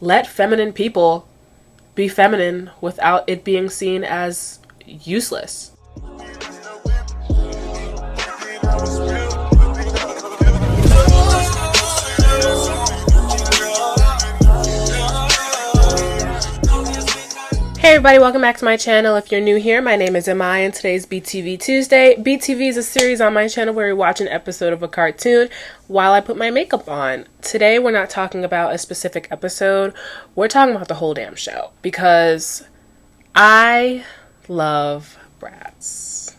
let feminine people be feminine without it being seen as useless. Hey everybody, welcome back to my channel. If you're new here, my name is Imai and today's BTV Tuesday. BTV is a series on my channel where we watch an episode of a cartoon while I put my makeup on. Today we're not talking about a specific episode, we're talking about the whole damn show because I love Bratz.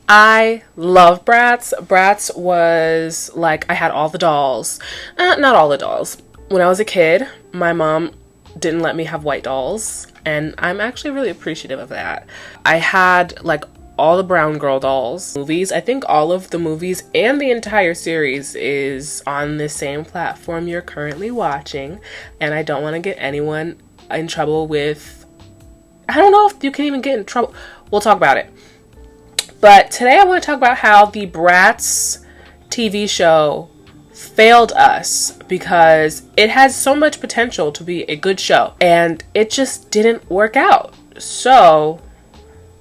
I love Bratz. Bratz was like, I had all the dolls. Not all the dolls. When I was a kid, my mom didn't let me have white dolls, and I'm actually really appreciative of that. I had like all the brown girl dolls. Movies, I think all of the movies and the entire series is on the same platform you're currently watching, and I don't want to get anyone in trouble with, I don't know if you can even get in trouble. We'll talk about it. But today I want to talk about how the Bratz TV show failed us because it has so much potential to be a good show and it just didn't work out. So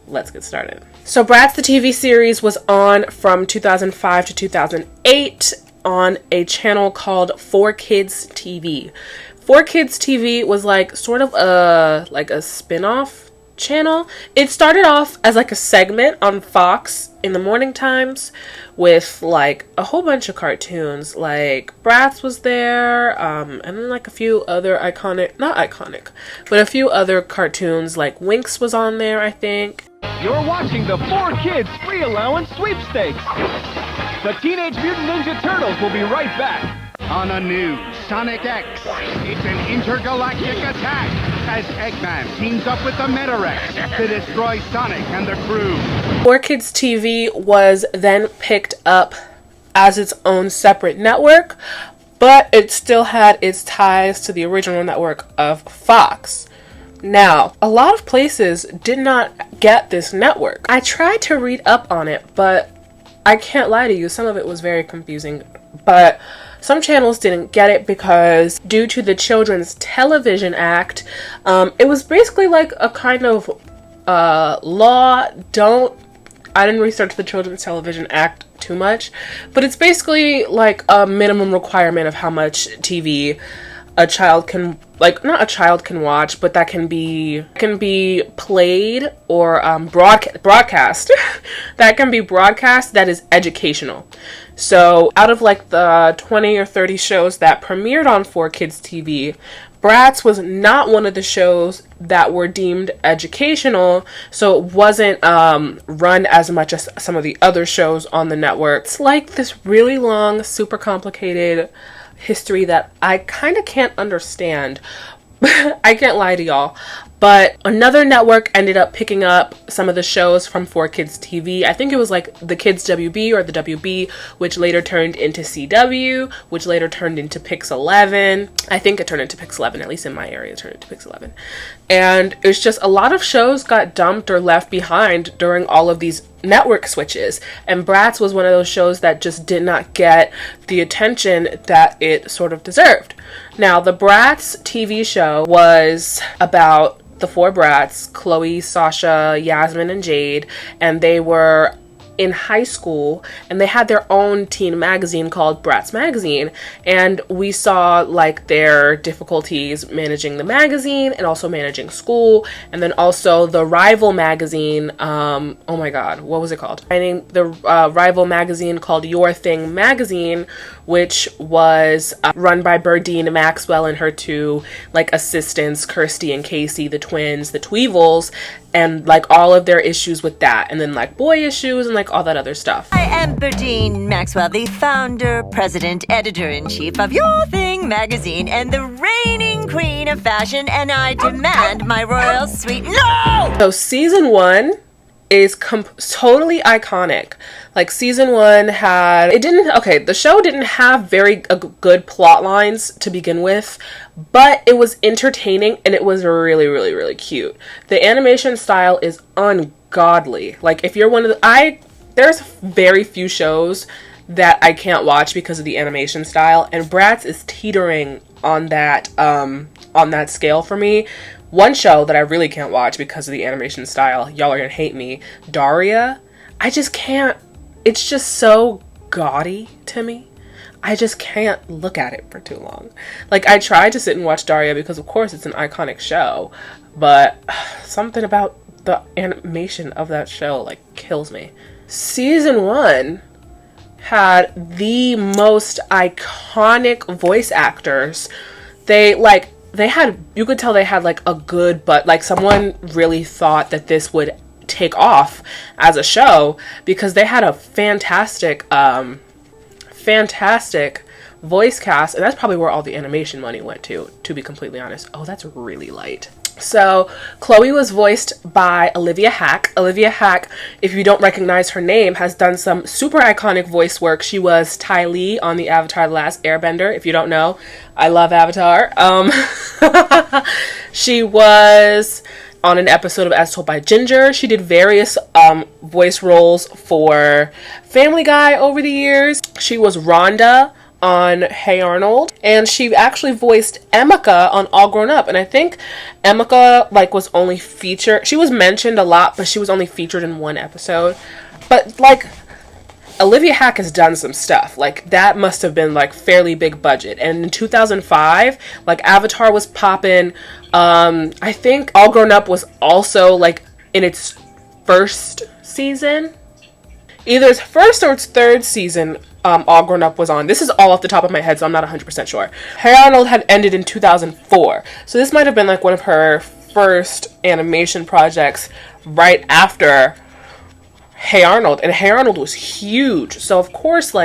let's get started. So Bratz the TV series was on from 2005 to 2008 on a channel called 4Kids TV. 4Kids TV was like sort of a spin-off channel. It started off as like a segment on Fox in the morning times with like a whole bunch of cartoons. Like Bratz was there, and then like a few other not iconic, but a few other cartoons. Like Winx was on there, I think. You're watching the 4Kids Free Allowance Sweepstakes. The Teenage Mutant Ninja Turtles will be right back. On a new Sonic X, it's an intergalactic attack as Eggman teams up with the Meta-Rex to destroy Sonic and the crew. 4Kids TV was then picked up as its own separate network, but it still had its ties to the original network of Fox. Now, a lot of places did not get this network. I tried to read up on it, but I can't lie to you, some of it was very confusing. But some channels didn't get it because due to the Children's Television Act, it was basically like a kind of law. I didn't research the Children's Television Act too much, but it's basically like a minimum requirement of how much TV a child can, like, not a child can watch, but that can be played or broadcast. That can be broadcast that is educational. So out of like the 20 or 30 shows that premiered on 4Kids TV, Bratz was not one of the shows that were deemed educational, so it wasn't run as much as some of the other shows on the network. It's like this really long, super complicated history that I kind of can't understand. I can't lie to y'all. But another network ended up picking up some of the shows from 4Kids TV. I think it was like the Kids WB or the WB, which later turned into CW, which later turned into Pix 11. I think it turned into Pix 11, at least in my area it turned into Pix 11. And it's just a lot of shows got dumped or left behind during all of these network switches. And Bratz was one of those shows that just did not get the attention that it sort of deserved. Now, the Bratz TV show was about the four Bratz, Chloe, Sasha, Yasmin, and Jade, and they were in high school, and they had their own teen magazine called Bratz Magazine, and we saw like their difficulties managing the magazine and also managing school, and then also the rival magazine, oh my god, what was it called? I named the rival magazine called Your Thing Magazine, which was run by Berdine Maxwell and her two like assistants, Kirsty and Casey, the twins, the Tweevils, and like all of their issues with that, and then like boy issues and like all that other stuff. I am Berdine Maxwell, the founder, president, editor-in-chief of Your Thing magazine and the reigning queen of fashion, and I demand my royal suite. No! So season 1 is totally iconic. Like season 1 had, the show didn't have very good plot lines to begin with, but it was entertaining and it was really, really, really cute. The animation style is ungodly. Like if you're one of the, there's very few shows that I can't watch because of the animation style, and Bratz is teetering on that scale for me. One show that I really can't watch because of the animation style, y'all are gonna hate me, Daria. I just can't. It's just so gaudy to me. I just can't look at it for too long. Like, I tried to sit and watch Daria because, of course, it's an iconic show, but something about the animation of that show, like, kills me. Season 1 had the most iconic voice actors. You could tell they had, like, a good, but, like, someone really thought that this would take off as a show because they had a fantastic voice cast, and that's probably where all the animation money went to be completely honest. Oh, that's really light. So Chloe was voiced by Olivia Hack. Olivia Hack, if you don't recognize her name, has done some super iconic voice work. She was Ty Lee on the Avatar: The Last Airbender. If you don't know, I love Avatar. She was on an episode of As Told by Ginger. She did various voice roles for Family Guy over the years. She was Rhonda on Hey Arnold, and she actually voiced Emika on All Grown Up, and I think Emika was only featured, she was mentioned a lot, but she was only featured in one episode. But Olivia Hack has done some stuff. That must have been fairly big budget. And in 2005, Avatar was popping. I think All Grown Up was also in its first season. Either its first or its third season, All Grown Up was on. This is all off the top of my head, so I'm not 100% sure. Hey Arnold had ended in 2004. So this might have been one of her first animation projects right after Hey Arnold. And Hey Arnold was huge. So of course,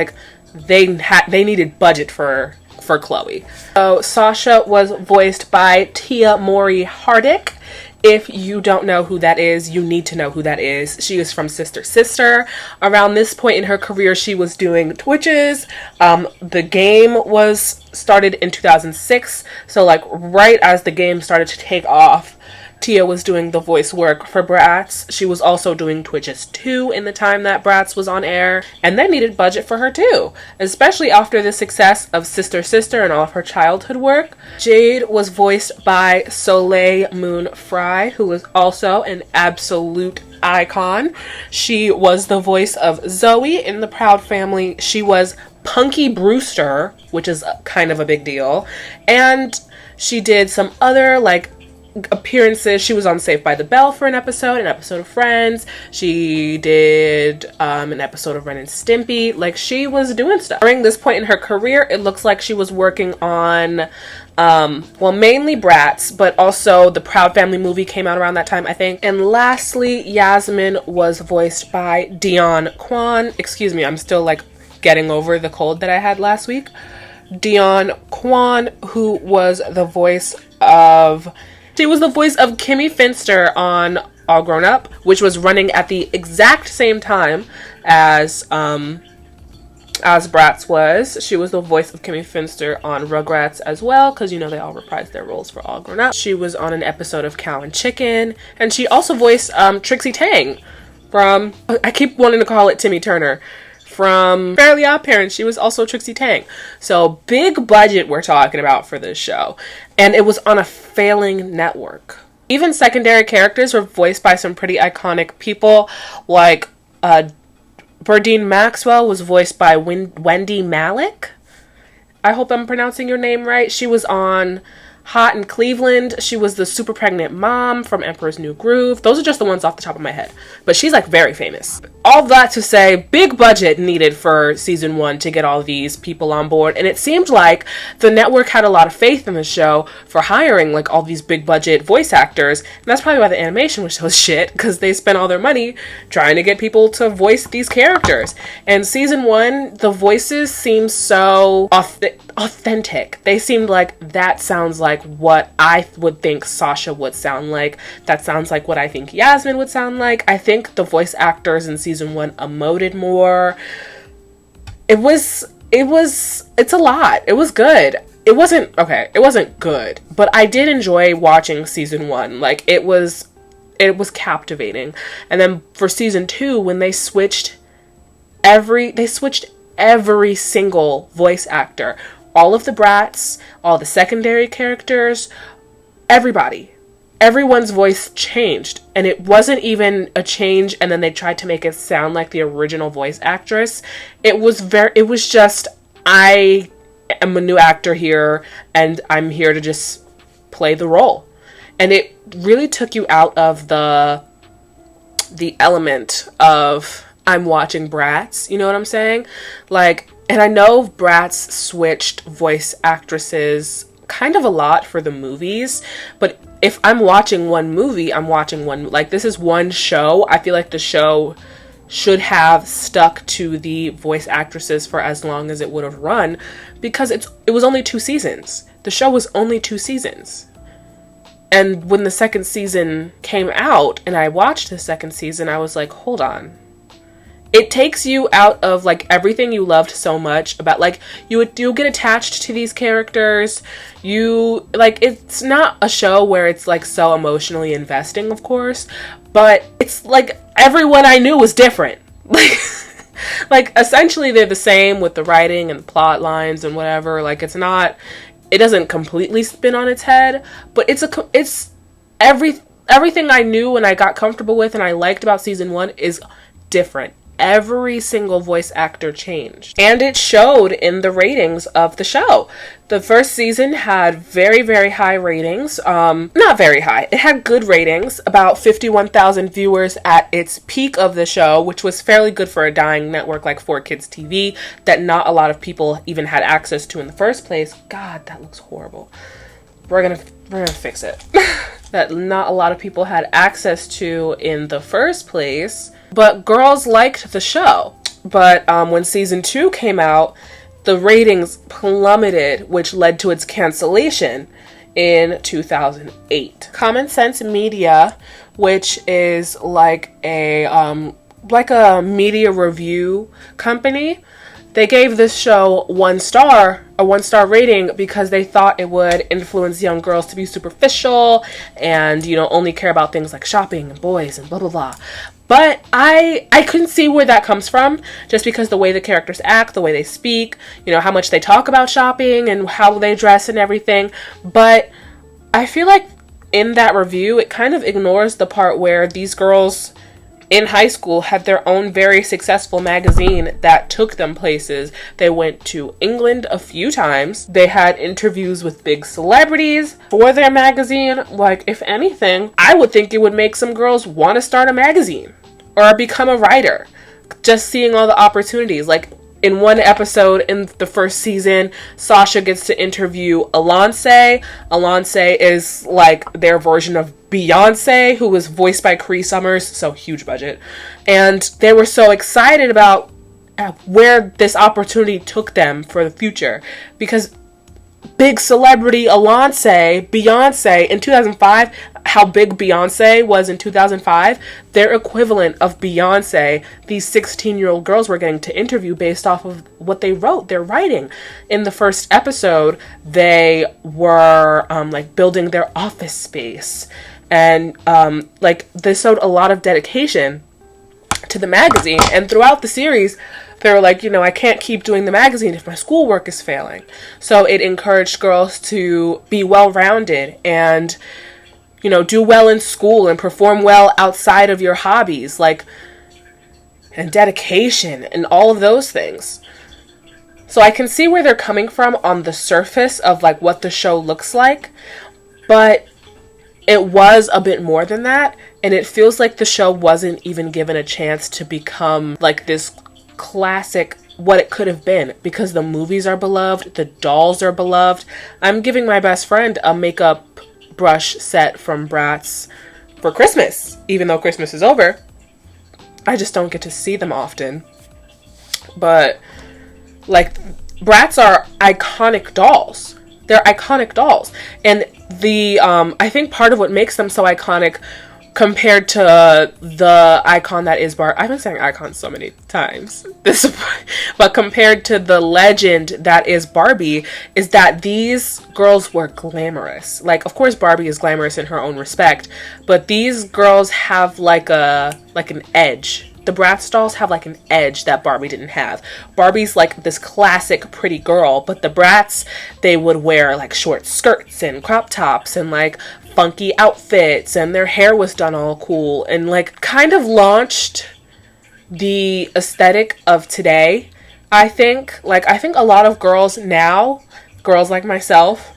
they needed budget for Chloe. So Sasha was voiced by Tia Mori Hardick. If you don't know who that is, you need to know who that is. She is from Sister Sister. Around this point in her career, she was doing Twitches. The game was started in 2006. So right as the game started to take off, Tia was doing the voice work for Bratz. She was also doing Twitches too in the time that Bratz was on air. And they needed budget for her too, especially after the success of Sister Sister and all of her childhood work. Jade was voiced by Soleil Moon Frye, who was also an absolute icon. She was the voice of Zoe in The Proud Family. She was Punky Brewster, which is kind of a big deal. And she did some other appearances. She was on Saved by the Bell for an episode of Friends. She did an episode of Ren and Stimpy. She was doing stuff. During this point in her career, it looks like she was working on mainly Bratz, but also the Proud Family movie came out around that time, I think. And lastly, Yasmin was voiced by Dion Kwan. Excuse me, I'm still getting over the cold that I had last week. Dion Kwan, who was the voice of Kimmy Finster on All Grown Up, which was running at the exact same time as Bratz was. She was the voice of Kimmy Finster on Rugrats as well, because they all reprised their roles for All Grown Up. She was on an episode of Cow and Chicken, and she also voiced Trixie Tang from, I keep wanting to call it Timmy Turner, from Fairly Odd Parents. She was also Trixie Tang. So big budget we're talking about for this show. And it was on a failing network. Even secondary characters were voiced by some pretty iconic people. Burdine Maxwell was voiced by Wendy Malick. I hope I'm pronouncing your name right. She was on Hot in Cleveland. She was the super pregnant mom from Emperor's New Groove. Those are just the ones off the top of my head. But she's very famous. All that to say, big budget needed for season 1 to get all these people on board. And it seemed like the network had a lot of faith in the show for hiring all these big budget voice actors. And that's probably why the animation was so shit, because they spent all their money trying to get people to voice these characters. And season 1, the voices seemed so authentic. They seemed that sounds like what I would think Sasha would sound like. That sounds like what I think Yasmin would sound like. I think the voice actors in season 1 emoted more. It's a lot. It was good. It wasn't good, but I did enjoy watching season 1. It was captivating. And then for season 2, when they switched every single voice actor, all of the Bratz, all the secondary characters, everyone's voice changed. And it wasn't even a change and then they tried to make it sound like the original voice actress. It was just, I am a new actor here and I'm here to just play the role. And it really took you out of the element of I'm watching Bratz, you know what I'm saying? Like, and I know Bratz switched voice actresses kind of a lot for the movies, but if I'm watching one movie, I'm watching one, like, this is one show. I feel like the show should have stuck to the voice actresses for as long as it would have run, because it was only 2 seasons. The show was only 2 seasons. And when the second season came out and I watched the second season, I was like, hold on. It takes you out of, like, everything you loved so much about, like, you get attached to these characters. You, like, it's not a show where it's, like, so emotionally investing, of course, but it's, like, everyone I knew was different. Like, essentially they're the same with the writing and the plot lines and whatever. Like, it doesn't completely spin on its head, but it's everything I knew and I got comfortable with and I liked about season 1 is different. Every single voice actor changed. And it showed in the ratings of the show. The first season had very, very high ratings. Not very high. It had good ratings. About 51,000 viewers at its peak of the show, which was fairly good for a dying network like 4Kids TV that not a lot of people even had access to in the first place. God, that looks horrible. We're gonna fix it. That not a lot of people had access to in the first place. But girls liked the show. But when season 2 came out, the ratings plummeted, which led to its cancellation in 2008. Common Sense Media, which is like a media review company, they gave this show a 1-star rating because they thought it would influence young girls to be superficial and, only care about things like shopping and boys and blah, blah, blah. But I couldn't see where that comes from, just because the way the characters act, the way they speak, how much they talk about shopping and how they dress and everything. But I feel like in that review, it kind of ignores the part where these girls in high school had their own very successful magazine that took them places. They went to England a few times. They had interviews with big celebrities for their magazine. Like, if anything, I would think it would make some girls want to start a magazine or become a writer. Just seeing all the opportunities. Like, in one episode in the first season, Sasha gets to interview Alonce. Alonce is like their version of Beyonce, who was voiced by Cree Summers, so huge budget. And they were so excited about where this opportunity took them for the future, because big celebrity Alonce, Beyonce, in 2005, how big Beyonce was in 2005, their equivalent of Beyonce, these 16-year-old girls were getting to interview based off of what they wrote, their writing. In the first episode, they were building their office space. And they showed a lot of dedication to the magazine. And throughout the series, they were like, I can't keep doing the magazine if my schoolwork is failing. So it encouraged girls to be well-rounded and, do well in school and perform well outside of your hobbies, and dedication and all of those things. So I can see where they're coming from on the surface of what the show looks like, but it was a bit more than that, and it feels like the show wasn't even given a chance to become this classic, what it could have been, because the movies are beloved, the dolls are beloved. I'm giving my best friend a makeup brush set from Bratz for Christmas, even though Christmas is over. I just don't get to see them often. But Bratz are iconic dolls. They're iconic dolls. And I think part of what makes them so iconic compared to the icon that is Barbie, I've been saying icon so many times, but compared to the legend that is Barbie, is that these girls were glamorous. Of course Barbie is glamorous in her own respect, but these girls have an edge the Bratz dolls have like an edge that Barbie didn't have. Barbie's like this classic pretty girl, but the Bratz, they would wear like short skirts and crop tops and like funky outfits, and their hair was done all cool, and like kind of launched the aesthetic of today. I think a lot of girls now, girls like myself,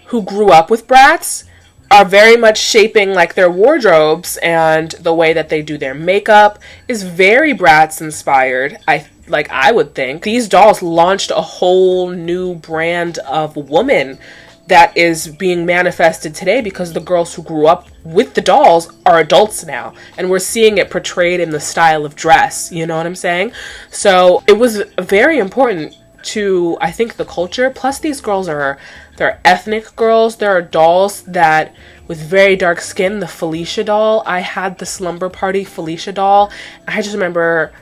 who grew up with Bratz, are very much shaping like their wardrobes, and the way that they do their makeup is very Bratz inspired. I would think these dolls launched a whole new brand of woman that is being manifested today, because the girls who grew up with the dolls are adults now, and we're seeing it portrayed in the style of dress. You know what I'm saying? So it was very important to, I think, the culture. Plus, these girls they're ethnic girls. There are dolls that with very dark skin. The Felicia doll, I had the Slumber Party Felicia doll. I just remember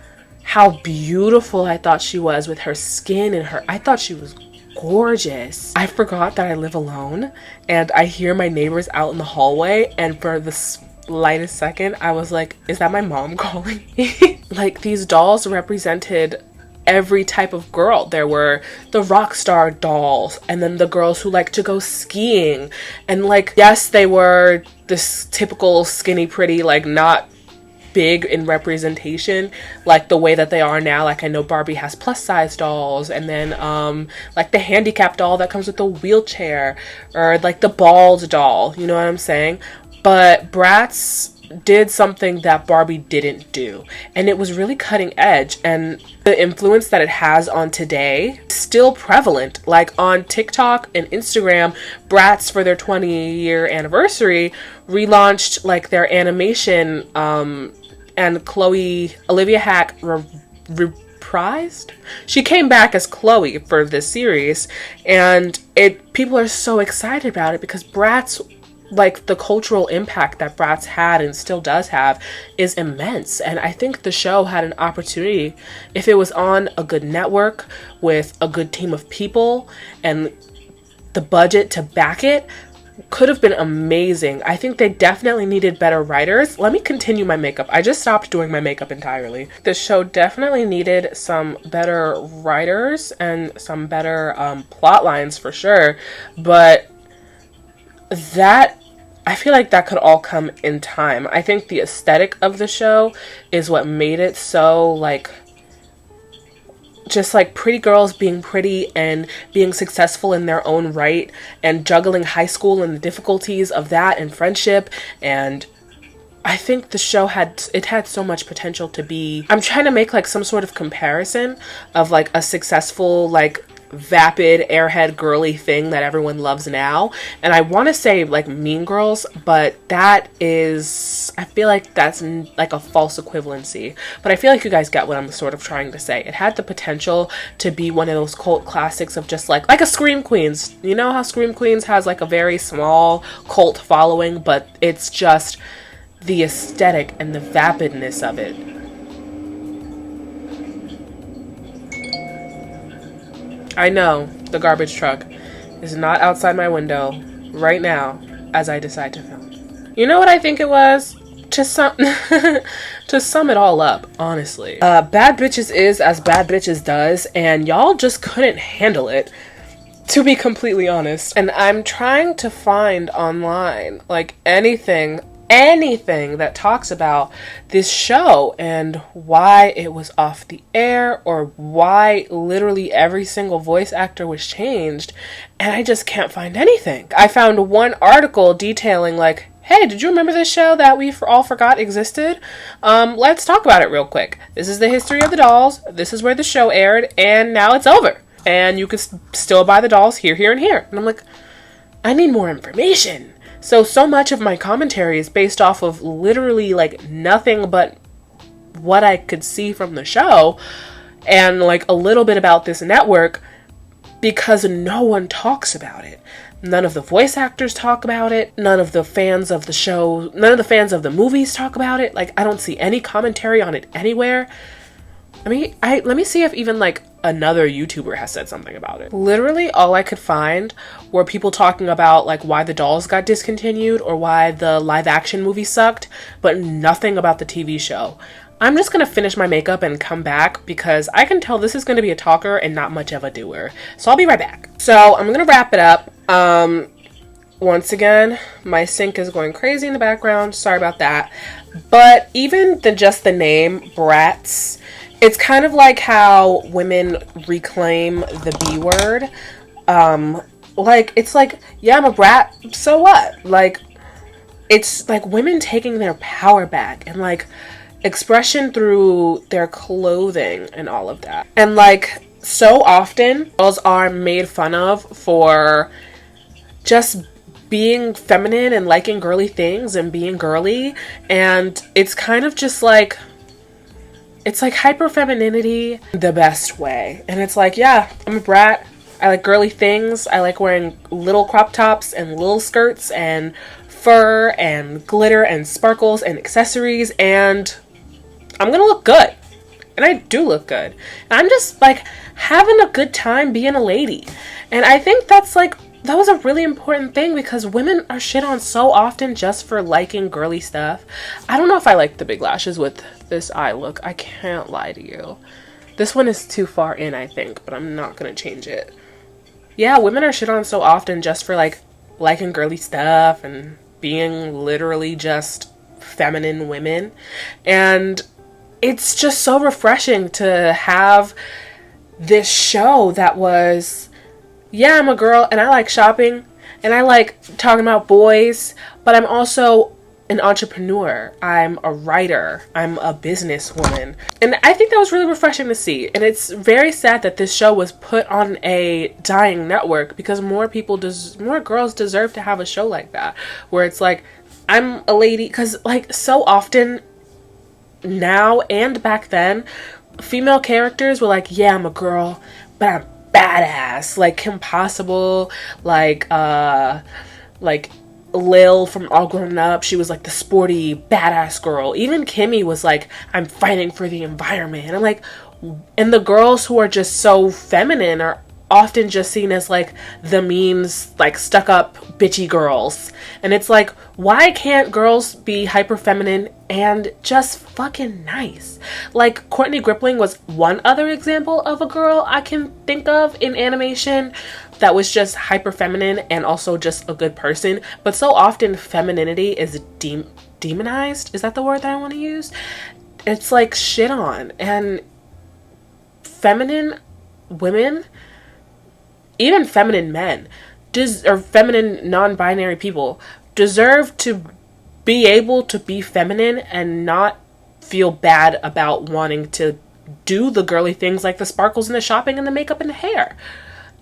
how beautiful I thought she was with her skin and I thought she was gorgeous. I forgot that I live alone, and I hear my neighbors out in the hallway, and for the slightest second I was like, is that my mom calling me? Like, these dolls represented every type of girl. There were the rock star dolls, and then the girls who like to go skiing, and like, yes, they were this typical skinny pretty, like not big in representation like the way that they are now. Like, I know Barbie has plus size dolls, and then like the handicapped doll that comes with the wheelchair, or like the bald doll, you know what I'm saying? But Bratz did something that Barbie didn't do, and it was really cutting edge, and the influence that it has on today is still prevalent. Like on TikTok and Instagram, Bratz, for their 20-year anniversary, relaunched like their animation, and Olivia Hack reprised. She came back as Chloe for this series, and people are so excited about it because Bratz, like the cultural impact that Bratz had and still does have, is immense. And I think the show had an opportunity, if it was on a good network with a good team of people and the budget to back it, could have been amazing. I think they definitely needed better writers. Let me continue my makeup. I just stopped doing my makeup entirely. The show definitely needed some better writers and some better plot lines for sure, but I feel like that could all come in time. I think the aesthetic of the show is what made it so, like, just like pretty girls being pretty and being successful in their own right, and juggling high school and the difficulties of that and friendship. And I think the show had so much potential to be, I'm trying to make like some sort of comparison of like a successful, like vapid airhead girly thing that everyone loves now, and I want to say like Mean Girls, but that is, I feel like that's like a false equivalency, but I feel like you guys get what I'm sort of trying to say. It had the potential to be one of those cult classics of just like a Scream Queens. You know how Scream Queens has like a very small cult following, but it's just the aesthetic and the vapidness of it. I know the garbage truck is not outside my window right now as I decide to film. You know what I think it was? To sum it all up, honestly. Bad Bitches is as Bad Bitches does, and y'all just couldn't handle it, to be completely honest. And I'm trying to find online, like anything that talks about this show and why it was off the air, or why literally every single voice actor was changed, and I just can't find anything. I found one article detailing like, hey, did you remember this show that we all forgot existed? Let's talk about it real quick. This is the history of the dolls, this is where the show aired, and now it's over, and you can still buy the dolls here, here, and here. And I'm like, I need more information. So much of my commentary is based off of literally like nothing but what I could see from the show, and like a little bit about this network, because no one talks about it. None of the voice actors talk about it. None of the fans of the show, none of the fans of the movies talk about it. Like, I don't see any commentary on it anywhere. let me see if even like another YouTuber has said something about it. Literally all I could find were people talking about like why the dolls got discontinued or why the live action movie sucked, but nothing about the TV show. I'm just gonna finish my makeup and come back because I can tell this is gonna be a talker and not much of a doer. So I'll be right back. So I'm gonna wrap it up. Once again, my sink is going crazy in the background. Sorry about that. But even just the name Bratz, it's kind of like how women reclaim the B word. Like, it's like, yeah, I'm a brat, so what? Like, it's like women taking their power back and like expression through their clothing and all of that. And like, so often girls are made fun of for just being feminine and liking girly things and being girly, and it's kind of just like, it's like hyper-femininity the best way. And it's like, yeah, I'm a brat, I like girly things, I like wearing little crop tops and little skirts and fur and glitter and sparkles and accessories, and I'm gonna look good. And I do look good. And I'm just like having a good time being a lady. And I think that's like, that was a really important thing because women are shit on so often just for liking girly stuff. I don't know if I like the big lashes with this eye look. I can't lie to you. This one is too far in, I think, but I'm not gonna change it. Yeah, women are shit on so often just for like liking girly stuff and being literally just feminine women. And it's just so refreshing to have this show that was, yeah, I'm a girl and I like shopping and I like talking about boys, but I'm also an entrepreneur. I'm a writer. I'm a businesswoman. And I think that was really refreshing to see. And it's very sad that this show was put on a dying network because more girls deserve to have a show like that where it's like, I'm a lady, because like so often now and back then, female characters were like, yeah, I'm a girl, but I'm badass, like Kim Possible, like Lil from All Grown Up. She was like the sporty badass girl. Even Kimmy was like, I'm fighting for the environment. And I'm like, and the girls who are just so feminine are often just seen as like the means, like stuck up bitchy girls. And it's like, why can't girls be hyper feminine and just fucking nice? Like Courtney Grippling was one other example of a girl I can think of in animation that was just hyper feminine and also just a good person. But so often femininity is demonized. Is that the word that I want to use? It's like shit on. And feminine women, even feminine men, or feminine non-binary people, deserve to be able to be feminine and not feel bad about wanting to do the girly things like the sparkles and the shopping and the makeup and the hair.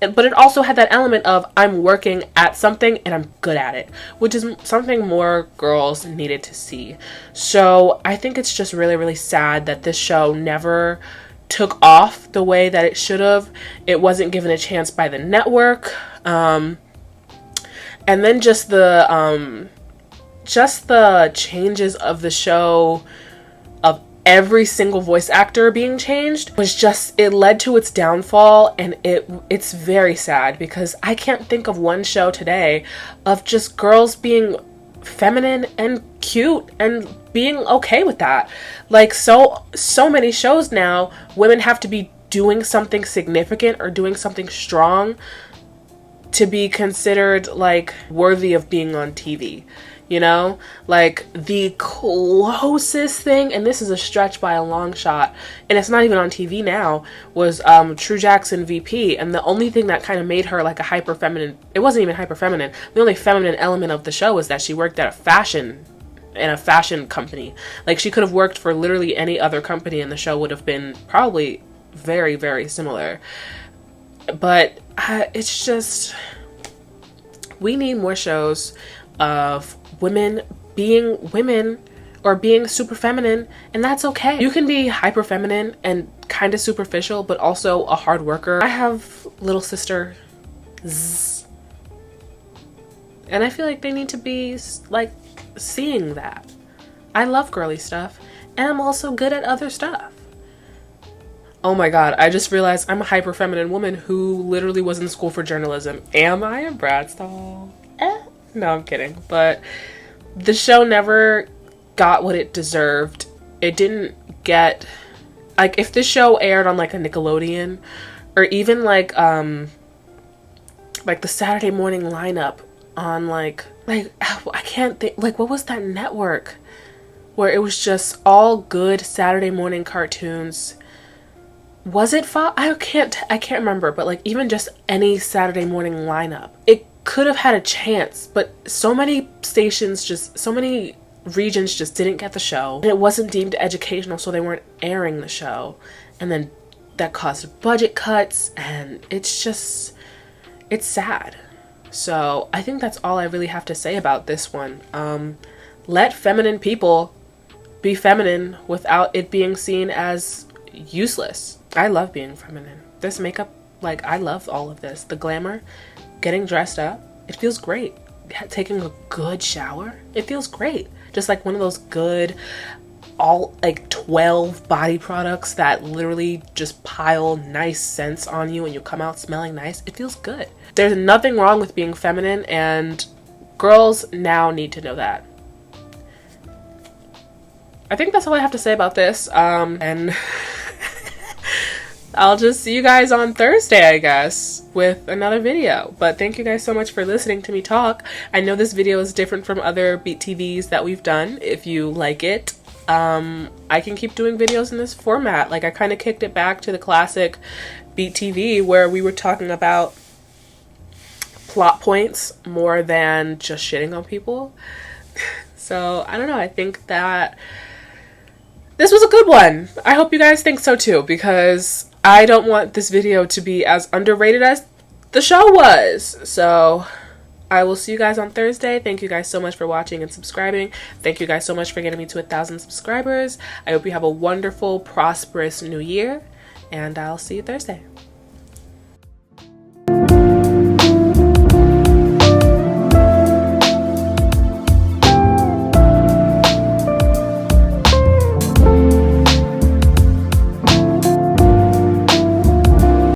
But it also had that element of, I'm working at something and I'm good at it, which is something more girls needed to see. So I think it's just really, really sad that this show never took off the way that it should have. It wasn't given a chance by the network. And then just the changes of the show, of every single voice actor being changed, was just, it led to its downfall. And it's very sad because I can't think of one show today of just girls being feminine and cute and being okay with that. Like so many shows now, women have to be doing something significant or doing something strong to be considered like worthy of being on TV. You know, like the closest thing, and this is a stretch by a long shot, and it's not even on TV now, was True Jackson VP. And the only thing that kind of made her like a hyper feminine, it wasn't even hyper feminine, the only feminine element of the show was that she worked at a fashion company. Like she could have worked for literally any other company and the show would have been probably very, very similar. But it's just, we need more shows of women being or being super feminine, and that's okay. You can be hyper feminine and kind of superficial, but also a hard worker. I have little sisters, and I feel like they need to be like seeing that. I love girly stuff, and I'm also good at other stuff. Oh my god, I just realized I'm a hyper feminine woman who literally was in school for journalism. Am I a Bratz doll? No, I'm kidding. But the show never got what it deserved. It didn't get, like, if this show aired on like a Nickelodeon or even like the Saturday morning lineup on like I can't think, like, what was that network where it was just all good Saturday morning cartoons? Was it Fox? I can't remember, but like even just any Saturday morning lineup, it could have had a chance, but so many regions just didn't get the show, and it wasn't deemed educational, so they weren't airing the show, and then that caused budget cuts, and it's sad. So I think that's all I really have to say about this one. Let feminine people be feminine without it being seen as useless. I love being feminine. This makeup, like, I love all of this. The glamour, getting dressed up, it feels great. Taking a good shower, it feels great. Just like one of those good, all like 12 body products that literally just pile nice scents on you and you come out smelling nice. It feels good. There's nothing wrong with being feminine, and girls now need to know that. I think that's all I have to say about this. And I'll just see you guys on Thursday, I guess, with another video. But thank you guys so much for listening to me talk. I know this video is different from other Beat TVs that we've done. If you like it, I can keep doing videos in this format. Like, I kind of kicked it back to the classic Beat TV where we were talking about plot points more than just shitting on people. So, I don't know. I think that this was a good one. I hope you guys think so too, because I don't want this video to be as underrated as the show was. So I will see you guys on Thursday. Thank you guys so much for watching and subscribing. Thank you guys so much for getting me to 1,000 subscribers. I hope you have a wonderful, prosperous new year, and I'll see you Thursday.